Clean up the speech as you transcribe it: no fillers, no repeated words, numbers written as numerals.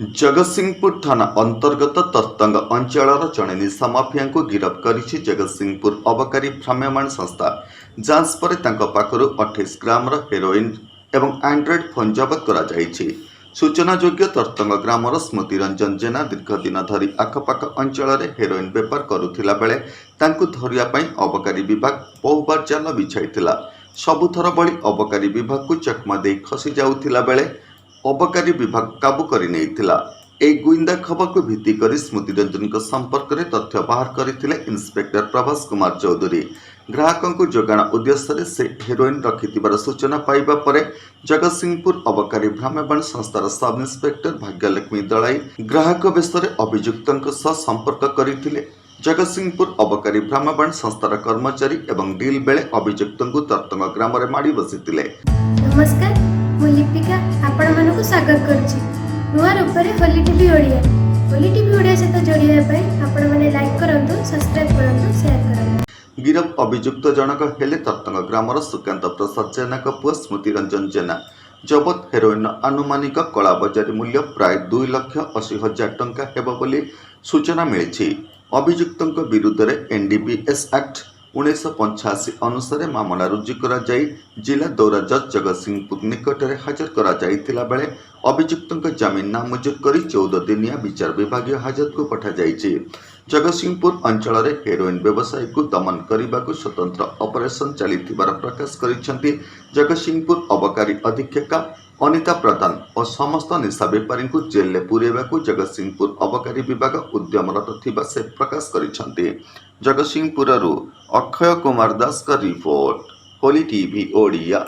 जगतसिंहपुर थाना अंतर्गत तरतंग अंचल जड़े निशा माफिया को गिरफ्त करिछि जगतसिंहपुर अबकारी भ्राम्यमाण संस्था। जांच पर पाखରୁ 28 ग्राम हेरोइन एवं एंड्रॉइड फोन जबत कर सूचनायोग्य तरतंग ग्रामर स्मृति रंजन जेना दीर्घ दिन धरी आखपाख अंचल हेरोइन बेपार करुथिला बेले तांकु धरिया पई अबकारी विभाग बहुबार जाल बिछाइथिला। सबुथर भली अबकारी विभाग को चकमा दे खसी जाउथिला बेले अबकारी विभाग काबू कर गुइंदा खबर को भित्ति कर स्मृति रंजन संपर्क में तथ्य बाहर करते इन्स्पेक्टर प्रभास कुमार चौधरी। ग्राहकों को जोगाण उद्देश्य से हेरोइन रखिथिबार सूचना पाइबा परे जगतसिंहपुर अबकारी भ्राम्यमाण संस्थार सब इन्स्पेक्टर भाग्यलक्ष्मी दलाई ग्राहक बेश अभियुक्तों सह संपर्क करथिले। जगतसिंहपुर अबकारी भ्राम्यमाण संस्थार कर्मचारी एवं डील बेले अभियुक्तों को तरतंग ग्राम में माड़ी बसिथिले। नमस्कार, मु लिपिका आपण मानक स्वागत करुछि नुआ रूपरे होली टीवी ओडिया। होली टीवी ओडिया सहित जोड़िया पई आपण माने लाइक करंतु, सब्सक्राइब करंतु, शेयर करंतु। गिरफ अभियुक्त जनक हेले तरतंग ग्रामर सुकांत प्रसाद जेना पुआ स्मृति रंजन जेना। जबत हेरोइन आनुमानिक कला बजारी मूल्य प्राय 2,80,000 टंका हेबो बोली सूचना मिली। अभियुक्तों विरुद्ध में एनडीपीएस एक्ट 1985 अनुसार मामला रुजु करा जाई जिला दौरा जज जगतसिंहपुर निकट में हाजर करा जाइथिला बेले अभियुक्तों जमीन नामंजूर कर 14 दिनिया विचार विभाग हाजत को पठा जाइछि। जगतसिंहपुर अंचल में हेरोइन व्यवसाय को दमन करने को स्वतंत्र ऑपरेशन चलिथिबार प्रकाश करिसेंति जगतसिंहपुर अबकारी अधीक्षका अनिता प्रधान और समस्त निशा बेपारी को जेल में पुरेबा को जगतसिंहपुर अबकारी विभाग उद्यमरत थिबा से प्रकाश करिसेंति। जगतसिंहपुर अक्षय कुमार दास का रिपोर्ट, होली टीवी ओडिया।